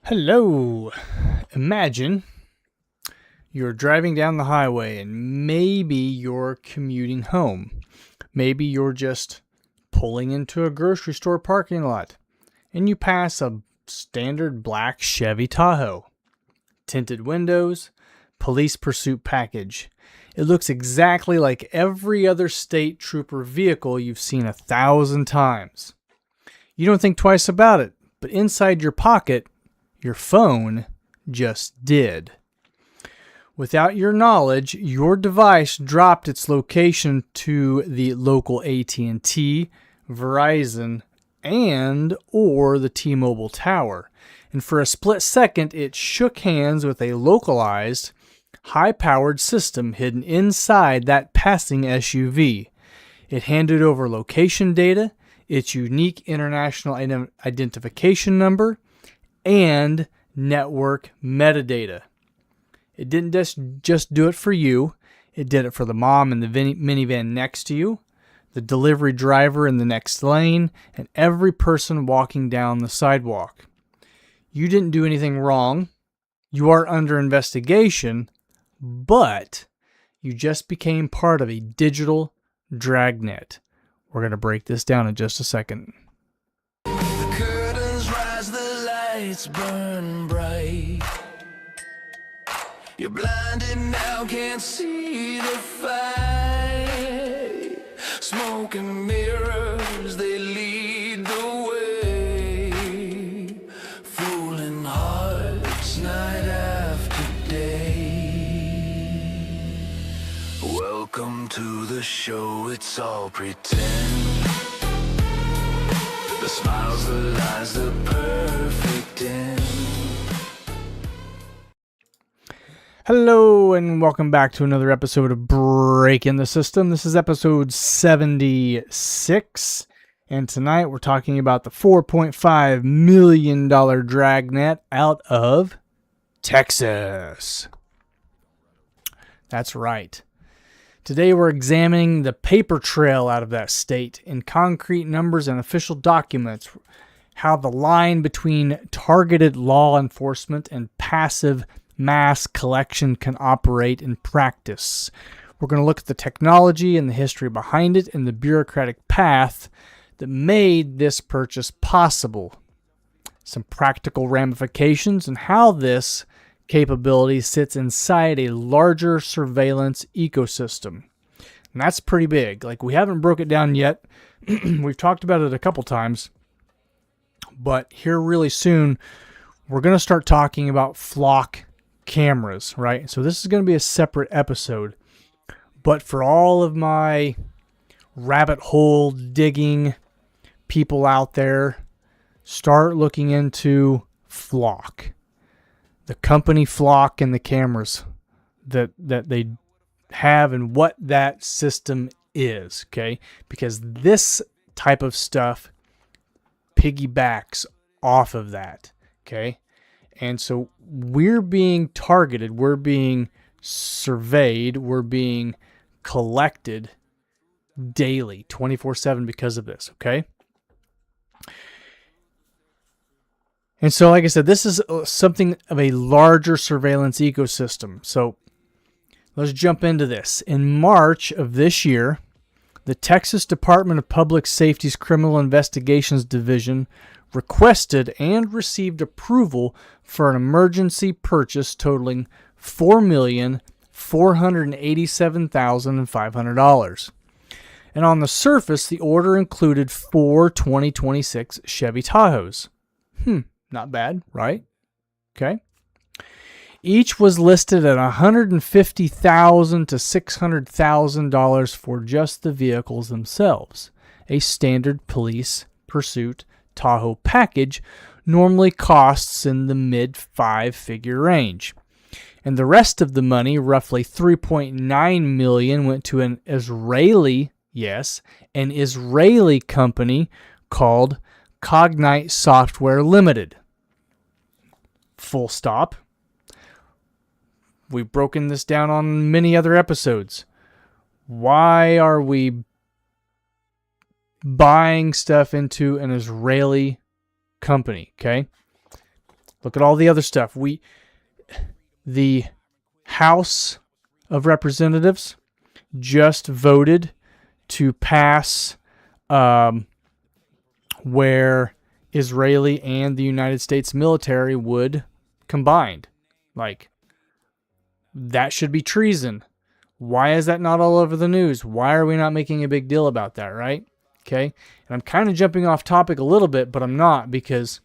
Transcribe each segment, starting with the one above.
Hello. Imagine you're driving down the highway and maybe you're commuting home. Maybe you're just pulling into a grocery store parking lot and you pass a standard black Chevy Tahoe. Tinted windows, police pursuit package. It looks exactly like every other state trooper vehicle you've seen 1,000 times. You don't think twice about it, but inside your pocket, your phone just did. Without your knowledge, your device dropped its location to the local AT&T, Verizon, and or the T-Mobile tower. And for a split second, it shook hands with a localized, high-powered system hidden inside that passing SUV. It handed over location data, its unique international identification number, and network metadata. It didn't just do it for you. It did it for the mom in the minivan next to you, the delivery driver in the next lane, and every person walking down the sidewalk. You didn't do anything wrong. You are under investigation, but you just became part of a digital dragnet. We're going to break this down in just a second. Lights burn bright. You're blinded now, can't see the fight. Smoke and mirrors, they lead the way. Fooling hearts night after day. Welcome to the show, it's all pretend. The smiles, the lies, the perfect end. Hello and welcome back to another episode of Breaking the System. This is episode 76. And tonight we're talking about the $4.5 million Dragnet out of Texas. That's right. Today we're examining the paper trail out of that state in concrete numbers and official documents, how the line between targeted law enforcement and passive mass collection can operate in practice. We're going to look at the technology and the history behind it and the bureaucratic path that made this purchase possible. Some practical ramifications and how this capability sits inside a larger surveillance ecosystem. And that's pretty big. Like, we haven't broke it down yet. We've talked about it a couple times. But here really soon, we're going to start talking about flock cameras, right? So this is going to be a separate episode. But for all of my rabbit hole digging people out there, start looking into flock. The company Flock and the cameras that they have and what that system is, okay? Because this type of stuff piggybacks off of that, okay? And so we're being targeted, we're being surveyed, we're being collected daily, 24/7 because of this, okay? And so, like I said, this is something of a larger surveillance ecosystem. So let's jump into this. In March of this year, the Texas Department of Public Safety's Criminal Investigations Division requested and received approval for an emergency purchase totaling $4,487,500. And on the surface, the order included 4 2026 Chevy Tahoes. Not bad, right? Okay. Each was listed at $150,000 to $600,000 for just the vehicles themselves. A standard police pursuit Tahoe package normally costs in the mid-5-figure range. And the rest of the money, roughly $3.9 million, went to an Israeli company called Cognite Software Limited. Full stop. We've broken this down on many other episodes. Why are we buying stuff into an Israeli company? Okay. Look at all the other stuff. The House of Representatives just voted to pass where Israeli and the United States military would combined. Like, that should be treason. Why is that not all over the news? Why are we not making a big deal about that, right? Okay. And I'm kind of jumping off topic a little bit, but I'm not, because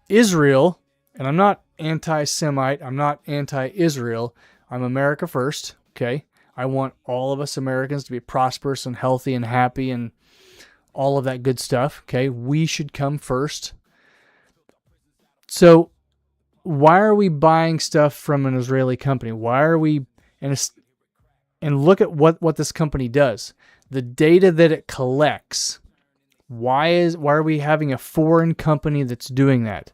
Israel, and I'm not anti-Semite, I'm not anti-Israel, I'm America first, okay? I want all of us Americans to be prosperous and healthy and happy and all of that good stuff, okay? We should come first. So why are we buying stuff from an Israeli company? Why are we, and look at what this company does. The data that it collects. Why are we having a foreign company that's doing that?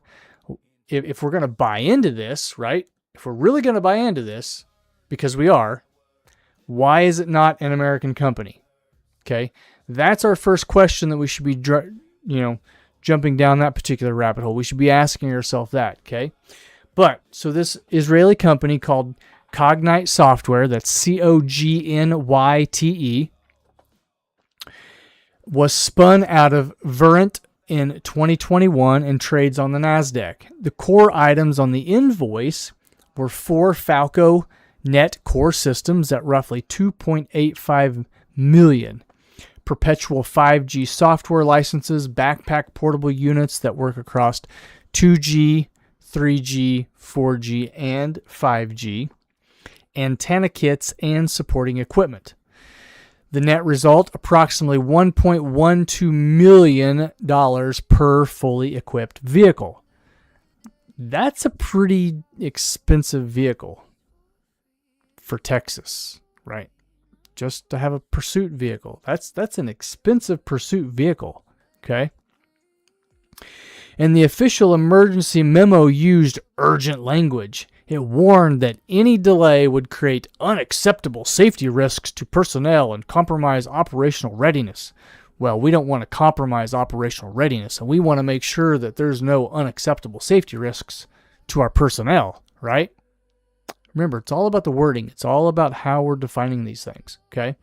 If we're going to buy into this, right? If we're really going to buy into this, because we are, why is it not an American company? Okay, that's our first question that we should be, jumping down that particular rabbit hole. We should be asking ourselves that. Okay, but so this Israeli company called Cognite Software, that's Cognyte, was spun out of Verint in 2021 and trades on the NASDAQ. The core items on the invoice were 4 Falco Net core systems at roughly $2.85 million, perpetual 5G software licenses, backpack portable units that work across 2G, 3G, 4G, and 5G, antenna kits, and supporting equipment. The net result, approximately $1.12 million per fully equipped vehicle. That's a pretty expensive vehicle for Texas, right? Just to have a pursuit vehicle. That's an expensive pursuit vehicle, okay? And the official emergency memo used urgent language. It warned that any delay would create unacceptable safety risks to personnel and compromise operational readiness. Well, we don't want to compromise operational readiness, and we want to make sure that there's no unacceptable safety risks to our personnel, right? Remember, it's all about the wording. It's all about how we're defining these things, okay?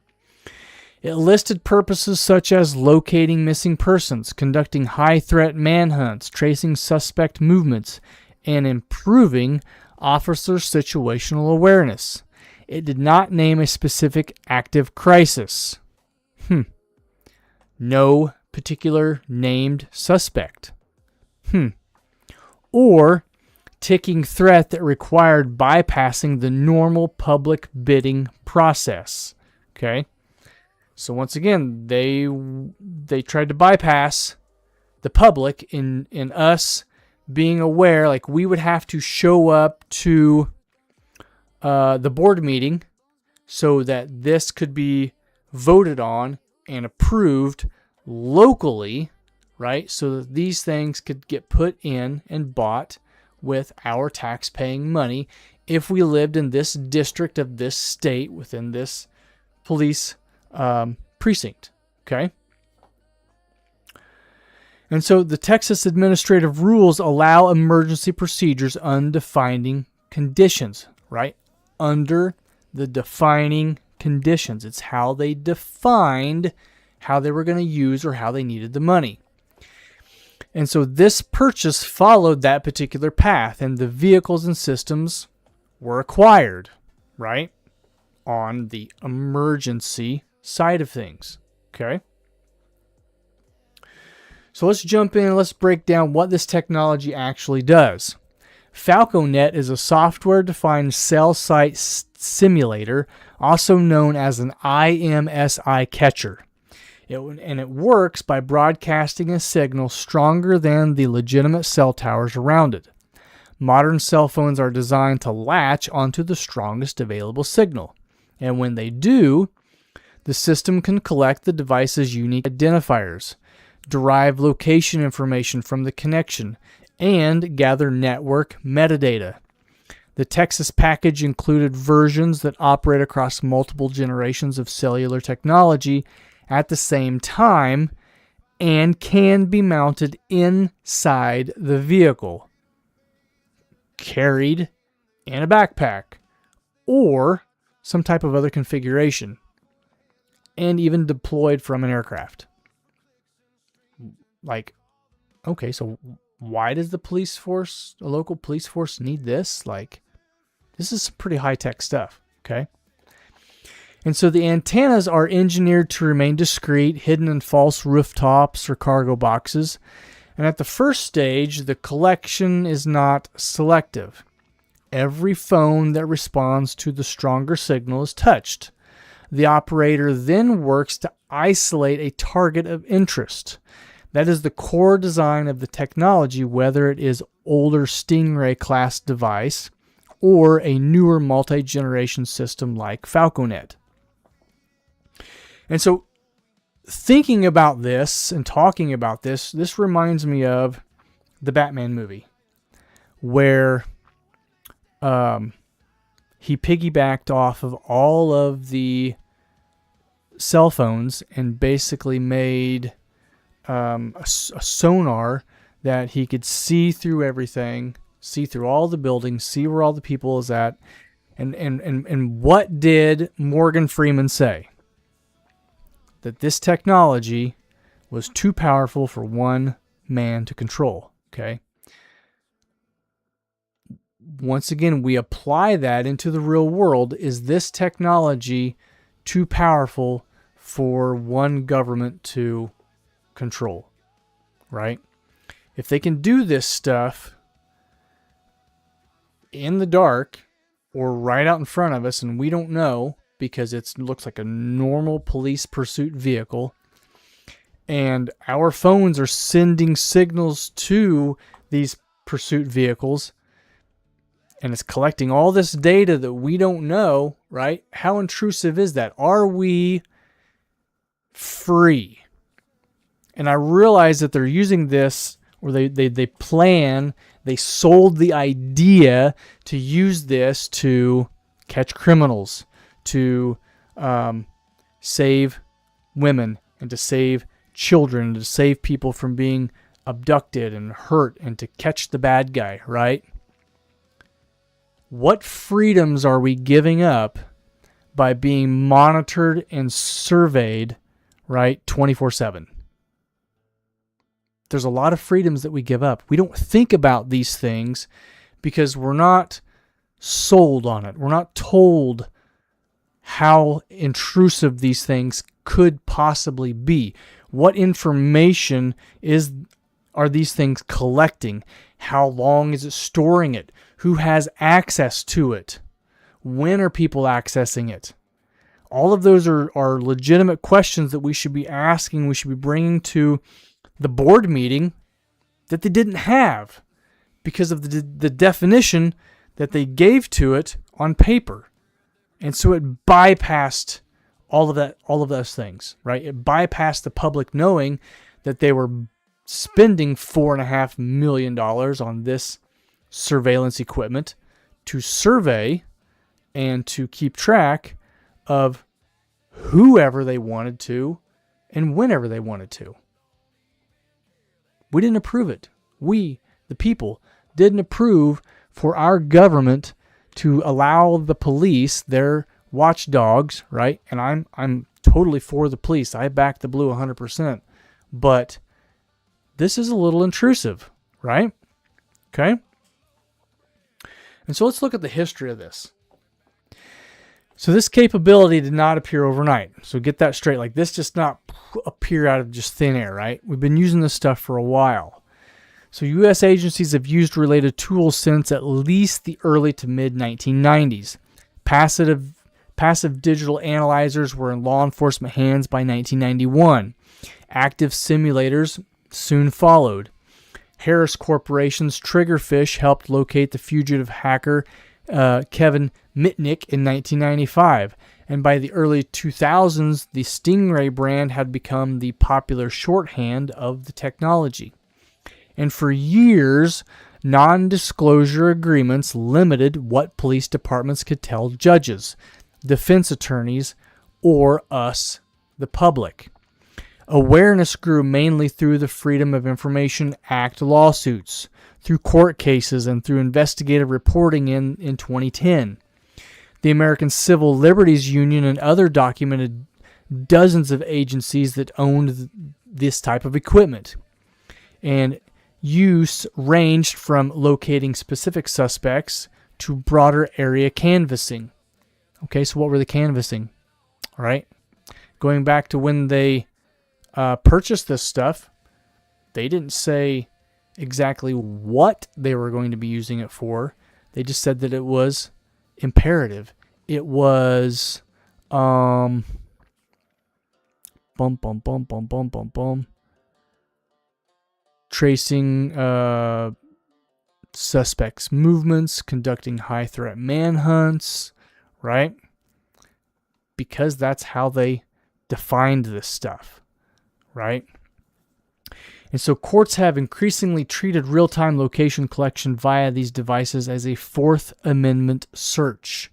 It listed purposes such as locating missing persons, conducting high-threat manhunts, tracing suspect movements, and improving officer situational awareness. It did not name a specific active crisis. No particular named suspect. Or ticking threat that required bypassing the normal public bidding process. Okay? So once again, they tried to bypass the public in us being aware, like we would have to show up to the board meeting so that this could be voted on and approved locally, right? So that these things could get put in and bought with our tax-paying money if we lived in this district of this state within this police precinct, okay? And so the Texas administrative rules allow emergency procedures under defining conditions, right? Under the defining conditions. It's how they defined how they were going to use or how they needed the money. And so this purchase followed that particular path, and the vehicles and systems were acquired, right? On the emergency side of things, okay? So let's jump in and let's break down what this technology actually does. FalcoNet is a software-defined cell site simulator, also known as an IMSI catcher. It works by broadcasting a signal stronger than the legitimate cell towers around it. Modern cell phones are designed to latch onto the strongest available signal. And when they do, the system can collect the device's unique identifiers, derive location information from the connection, and gather network metadata. The Texas package included versions that operate across multiple generations of cellular technology at the same time and can be mounted inside the vehicle. carried in a backpack or some type of other configuration, and even deployed from an aircraft. Like, okay, so why does the police force, a local police force, need this? Like, this is some pretty high-tech stuff, okay? And so the antennas are engineered to remain discreet, hidden in false rooftops or cargo boxes. And at the first stage, the collection is not selective. Every phone that responds to the stronger signal is touched. The operator then works to isolate a target of interest. That is the core design of the technology, whether it is older Stingray class device or a newer multi-generation system like FalcoNet. And so thinking about this and talking about this reminds me of the Batman movie, where he piggybacked off of all of the cell phones and basically made a sonar that he could see through everything, see through all the buildings, see where all the people is at. And what did Morgan Freeman say? That this technology was too powerful for one man to control, okay? Once again, we apply that into the real world. Is this technology too powerful for one government to control, right? If they can do this stuff in the dark or right out in front of us and we don't know because it looks like a normal police pursuit vehicle, and our phones are sending signals to these pursuit vehicles, and it's collecting all this data that we don't know, right? How intrusive is that? Are we free? And I realize that they're using this, or they sold the idea to use this to catch criminals, to save women, and to save children, and to save people from being abducted and hurt, and to catch the bad guy, right? What freedoms are we giving up by being monitored and surveyed, right, 24/7? There's a lot of freedoms that we give up. We don't think about these things because we're not sold on it. We're not told how intrusive these things could possibly be. What information are these things collecting? How long is it storing it? Who has access to it? When are people accessing it? All of those are legitimate questions that we should be asking, we should be bringing to the board meeting that they didn't have because of the definition that they gave to it on paper. And so it bypassed all of those things, right? It bypassed the public knowing that they were spending $4.5 million on this surveillance equipment to survey and to keep track of whoever they wanted to and whenever they wanted to. We didn't approve it. We, the people, didn't approve for our government to allow the police, their watchdogs, right? And I'm totally for the police. I back the blue 100%. But this is a little intrusive, right? Okay? And so let's look at the history of this. So this capability did not appear overnight. So get that straight. Like, this just not appear out of just thin air, right? We've been using this stuff for a while. So U.S. agencies have used related tools since at least the early to mid 1990s. Passive digital analyzers were in law enforcement hands by 1991. Active simulators soon followed. Harris Corporation's Triggerfish helped locate the fugitive hacker Kevin Mitnick in 1995. And by the early 2000s, the Stingray brand had become the popular shorthand of the technology. And for years, non-disclosure agreements limited what police departments could tell judges, defense attorneys, or us, the public. Awareness grew mainly through the Freedom of Information Act lawsuits, through court cases and through investigative reporting in 2010. The American Civil Liberties Union and other documented dozens of agencies that owned this type of equipment. And use ranged from locating specific suspects to broader area canvassing. Okay, so what were they canvassing? All right. Going back to when they purchased this stuff, they didn't say exactly what they were going to be using it for. They just said that it was imperative. It was tracing suspects' movements, conducting high-threat manhunts, right? Because that's how they defined this stuff, right? And so courts have increasingly treated real-time location collection via these devices as a Fourth Amendment search.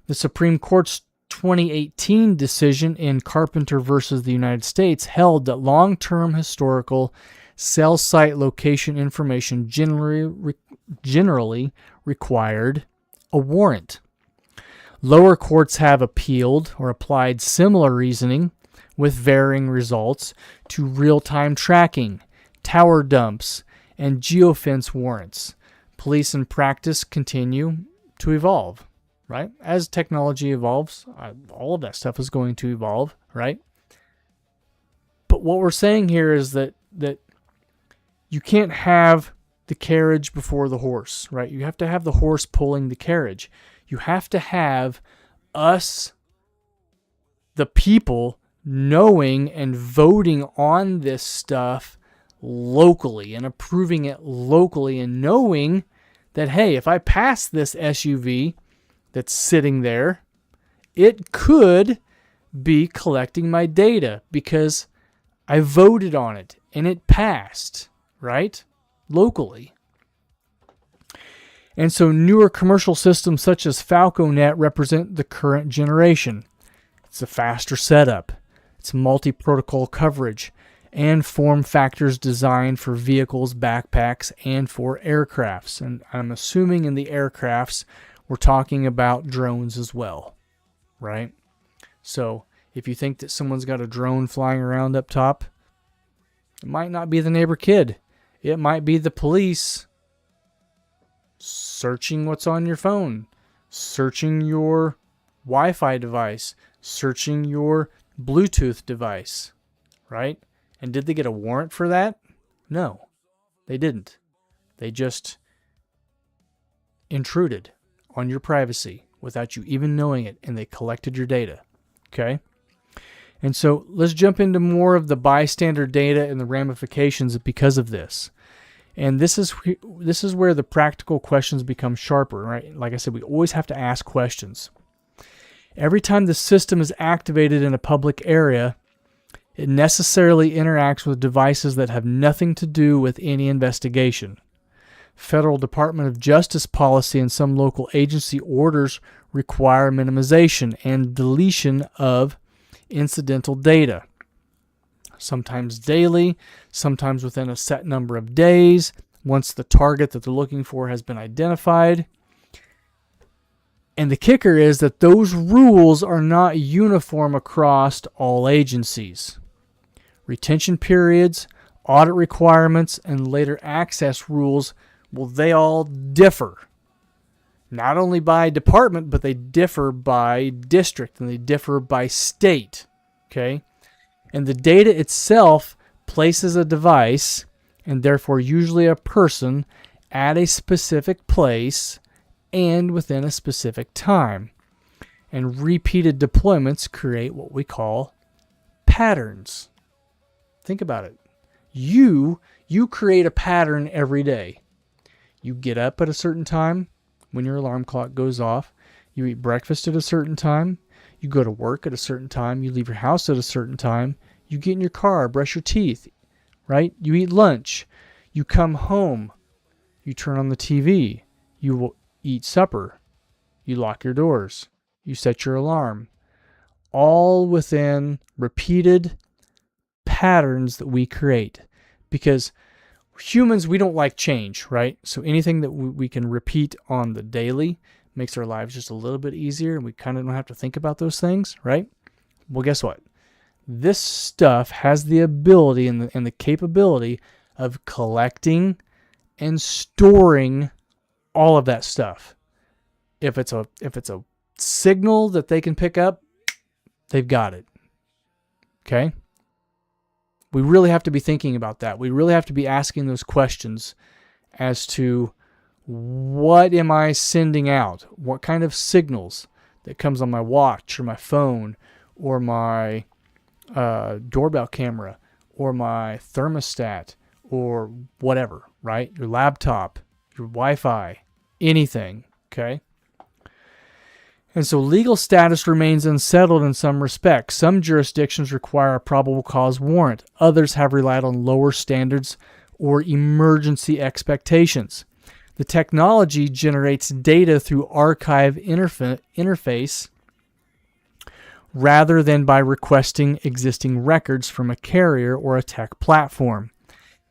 The Supreme Court's 2018 decision in Carpenter versus the United States held that long-term historical cell site location information generally required a warrant. Lower courts have appealed or applied similar reasoning with varying results to real-time tracking, tower dumps, and geofence warrants. Police and practice continue to evolve, right? As technology evolves, all of that stuff is going to evolve, right? But what we're saying here is that you can't have the carriage before the horse, right? You have to have the horse pulling the carriage. You have to have us, the people, knowing and voting on this stuff locally and approving it locally and knowing that, hey, if I pass this SUV that's sitting there, it could be collecting my data because I voted on it and it passed, right? Locally. And so newer commercial systems such as FalcoNet represent the current generation. It's a faster setup. It's multi-protocol coverage and form factors designed for vehicles, backpacks, and for aircrafts. And I'm assuming in the aircrafts, we're talking about drones as well, right? So if you think that someone's got a drone flying around up top, it might not be the neighbor kid. It might be the police searching what's on your phone, searching your Wi-Fi device, searching your Bluetooth device, right? And did they get a warrant for that? No, they didn't. They just intruded on your privacy without you even knowing it, and they collected your data, okay? And so let's jump into more of the bystander data and the ramifications because of this. And this is where the practical questions become sharper, right? Like I said, we always have to ask questions. Every time the system is activated in a public area, it necessarily interacts with devices that have nothing to do with any investigation. Federal Department of Justice policy and some local agency orders require minimization and deletion of incidental data. Sometimes daily, sometimes within a set number of days, once the target that they're looking for has been identified. And the kicker is that those rules are not uniform across all agencies. Retention periods, audit requirements, and later access rules, well, they all differ. Not only by department, but they differ by district and they differ by state. Okay? And the data itself places a device, and therefore usually a person, at a specific place and within a specific time. And repeated deployments create what we call patterns. Think about it. You create a pattern every day. You get up at a certain time when your alarm clock goes off. You eat breakfast at a certain time. You go to work at a certain time. You leave your house at a certain time. You get in your car, brush your teeth, right? You eat lunch. You come home. You turn on the TV. You will eat supper. You lock your doors. You set your alarm. All within repeated patterns that we create. Because Humans, we don't like change, right? So anything that we can repeat on the daily makes our lives just a little bit easier, and we kind of don't have to think about those things, right? Well, guess what? This stuff has the ability and the capability of collecting and storing all of that stuff. If it's a signal that they can pick up, they've got it. Okay? We really have to be thinking about that. We really have to be asking those questions as to what am I sending out? What kind of signals that comes on my watch or my phone or my doorbell camera or my thermostat or whatever, right? Your laptop, your Wi-Fi, anything, okay? And so legal status remains unsettled in some respects. Some jurisdictions require a probable cause warrant. Others have relied on lower standards or emergency expectations. The technology generates data through archive interface rather than by requesting existing records from a carrier or a tech platform.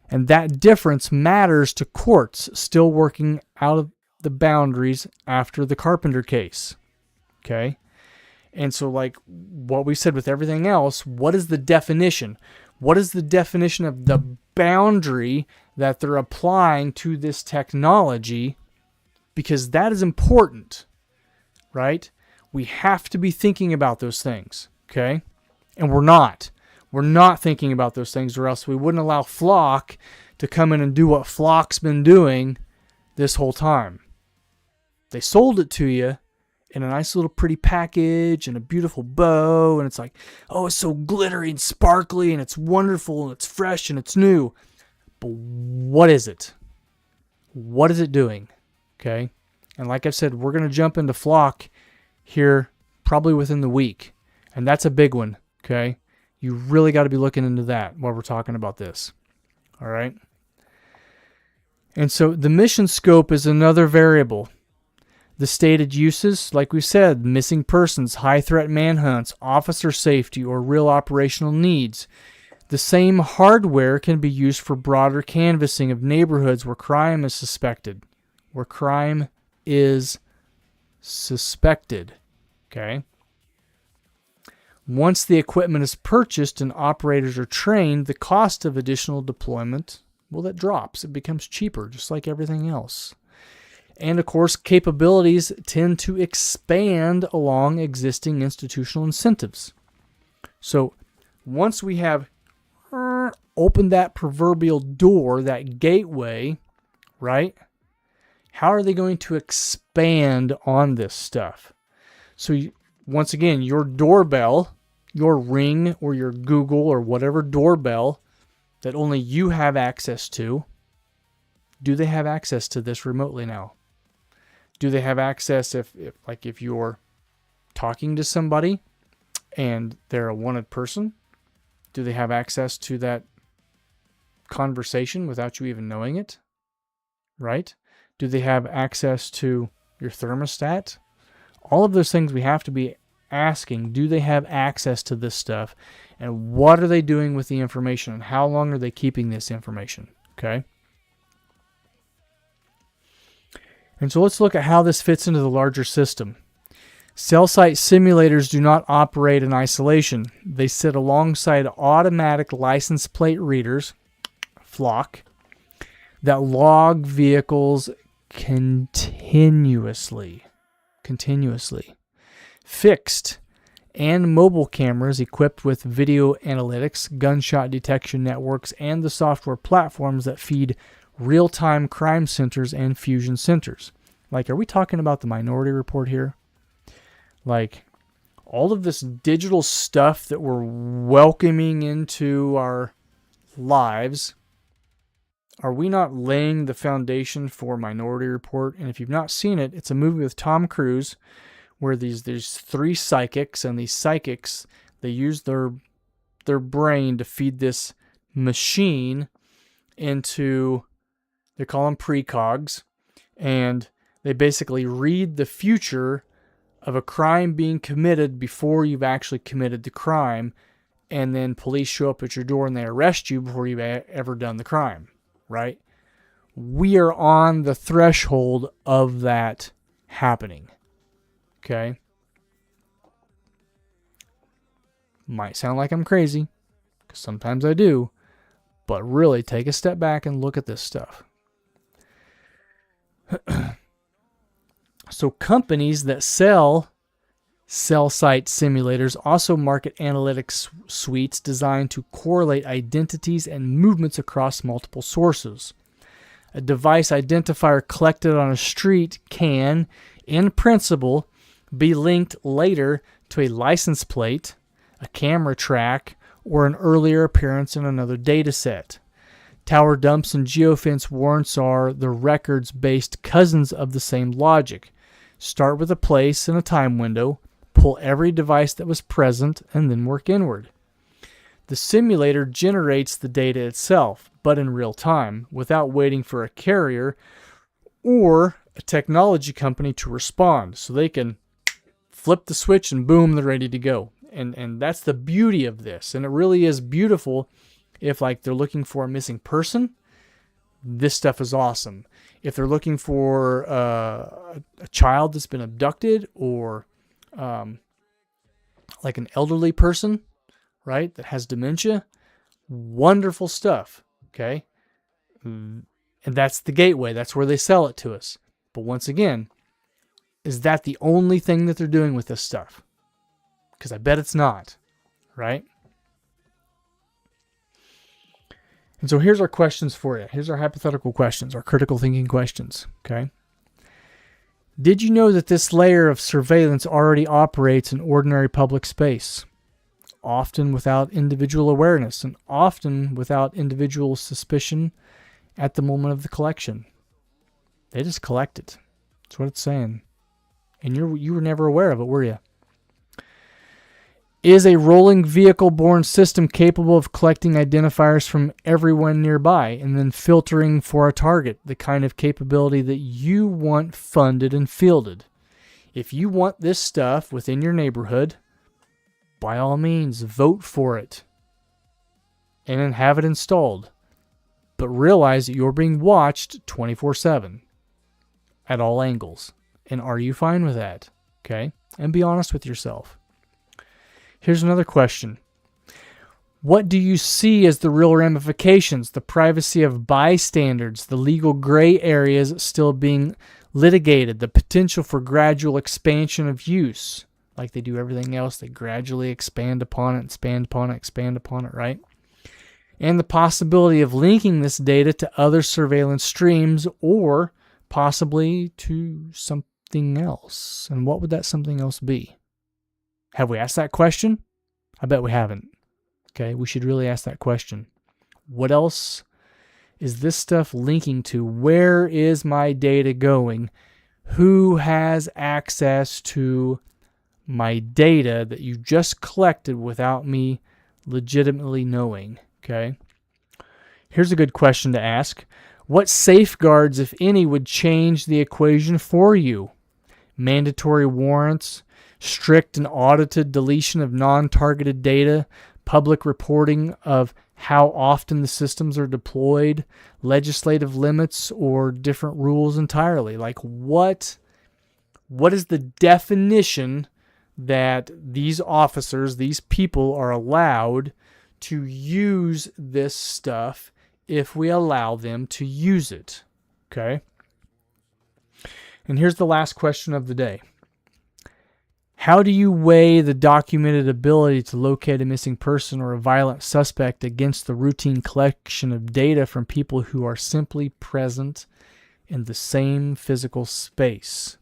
And that difference matters to courts still working out of the boundaries after the Carpenter case. Okay? And so, like what we said with everything else, what is the definition? What is the definition of the boundary that they're applying to this technology? Because that is important, right? We have to be thinking about those things, okay? And we're not. We're not thinking about those things, or else we wouldn't allow Flock to come in and do what Flock's been doing this whole time. They sold it to you in a nice little pretty package and a beautiful bow, and it's like, oh, it's so glittery and sparkly, and it's wonderful, and it's fresh, and it's new. But what is it? What is it doing? Okay? And like I've said, we're going to jump into Flock here probably within the week. And that's a big one, okay? You really got to be looking into that while we're talking about this. All right? And so the mission scope is another variable. The stated uses, like we said, missing persons, high-threat manhunts, officer safety, or real operational needs. The same hardware can be used for broader canvassing of neighborhoods where crime is suspected. Okay? Once the equipment is purchased and operators are trained, the cost of additional deployment, well, that drops. It becomes cheaper, just like everything else. And of course, capabilities tend to expand along existing institutional incentives. So once we have opened that proverbial door, that gateway, right? How are they going to expand on this stuff? So once again, your doorbell, your Ring or your Google or whatever doorbell that only you have access to, do they have access to this remotely now? Do they have access if you're talking to somebody and they're a wanted person? Do they have access to that conversation without you even knowing it? Right? Do they have access to your thermostat? All of those things we have to be asking, do they have access to this stuff? And what are they doing with the information? And how long are they keeping this information? Okay? And so let's look at how this fits into the larger system. Cell site simulators do not operate in isolation. They sit alongside automatic license plate readers, Flock, that log vehicles continuously. Fixed and mobile cameras equipped with video analytics, gunshot detection networks, and the software platforms that feed real-time crime centers and fusion centers. Like, are we talking about the Minority Report here? Like, all of this digital stuff that we're welcoming into our lives, are we not laying the foundation for Minority Report? And if you've not seen it, it's a movie with Tom Cruise where there's three psychics, and these psychics, they use their brain to feed this machine into, they call them precogs, and they basically read the future of a crime being committed before you've actually committed the crime, and then police show up at your door and they arrest you before you've ever done the crime, right? We are on the threshold of that happening, okay? Might sound like I'm crazy, because sometimes I do, but really take a step back and look at this stuff. So companies that sell cell site simulators also market analytics suites designed to correlate identities and movements across multiple sources. A device identifier collected on a street can, in principle, be linked later to a license plate, a camera track, or an earlier appearance in another data set. Tower dumps and geofence warrants are the records-based cousins of the same logic. Start with a place and a time window, pull every device that was present, and then work inward. The simulator generates the data itself, but in real time, without waiting for a carrier or a technology company to respond. So they can flip the switch and boom, they're ready to go. And that's the beauty of this. And it really is beautiful if like they're looking for a missing person. This stuff is awesome. If they're looking for a child that's been abducted, or like an elderly person, right, that has dementia, wonderful stuff, okay? And that's the gateway. That's where they sell it to us. But once again, is that the only thing that they're doing with this stuff? Because I bet it's not, right? And so here's our questions for you. Here's our hypothetical questions, our critical thinking questions, okay? Did you know that this layer of surveillance already operates in ordinary public space, often without individual awareness and often without individual suspicion at the moment of the collection? They just collect it. That's what it's saying. And you were never aware of it, were you? Is a rolling vehicle-borne system capable of collecting identifiers from everyone nearby and then filtering for a target, the kind of capability that you want funded and fielded? If you want this stuff within your neighborhood, by all means, vote for it and then have it installed. But realize that you're being watched 24/7 at all angles. And are you fine with that? Okay? And be honest with yourself. Here's another question. What do you see as the real ramifications, the privacy of bystanders, the legal gray areas still being litigated, the potential for gradual expansion of use? Like they do everything else, they gradually expand upon it, expand upon it, right? And the possibility of linking this data to other surveillance streams or possibly to something else. And what would that something else be? Have we asked that question? I bet we haven't. Okay, we should really ask that question. What else is this stuff linking to? Where is my data going? Who has access to my data that you just collected without me legitimately knowing? Okay. Here's a good question to ask. What safeguards, if any, would change the equation for you? Mandatory warrants, strict and audited deletion of non-targeted data, public reporting of how often the systems are deployed, legislative limits, or different rules entirely. Like what is the definition that these officers, these people are allowed to use this stuff if we allow them to use it? Okay? And here's the last question of the day. How do you weigh the documented ability to locate a missing person or a violent suspect against the routine collection of data from people who are simply present in the same physical space?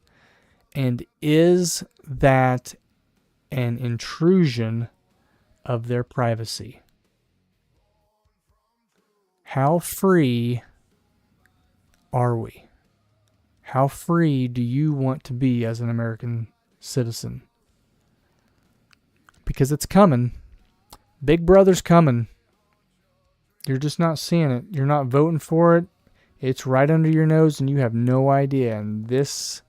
And is that an intrusion of their privacy? How free are we? How free do you want to be as an American citizen? Because it's coming. Big Brother's coming. You're just not seeing it. You're not voting for it. It's right under your nose and you have no idea. And this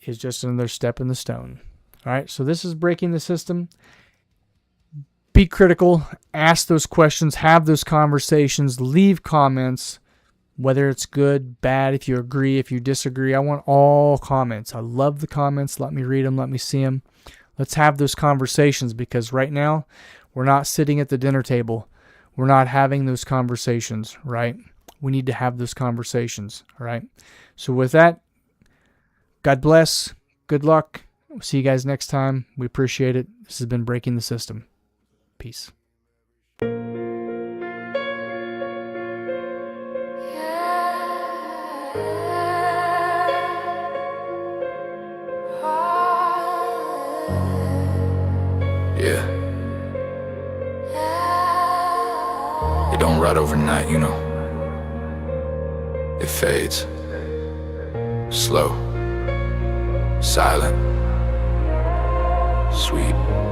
is just another step in the stone. All right, so this is breaking the system. be critical, ask those questions, have those conversations, leave comments, whether it's good, bad, if you agree, if you disagree. I want all comments. I love the comments. Let me read them. Let me see them. Let's have those conversations, because right now we're not sitting at the dinner table. We're not having those conversations, right? We need to have those conversations, right? So with that, God bless. Good luck. We'll see you guys next time. We appreciate it. This has been Breaking the System. Peace. Yeah. It don't rot overnight, you know. It fades. Slow. Silent. Sweet.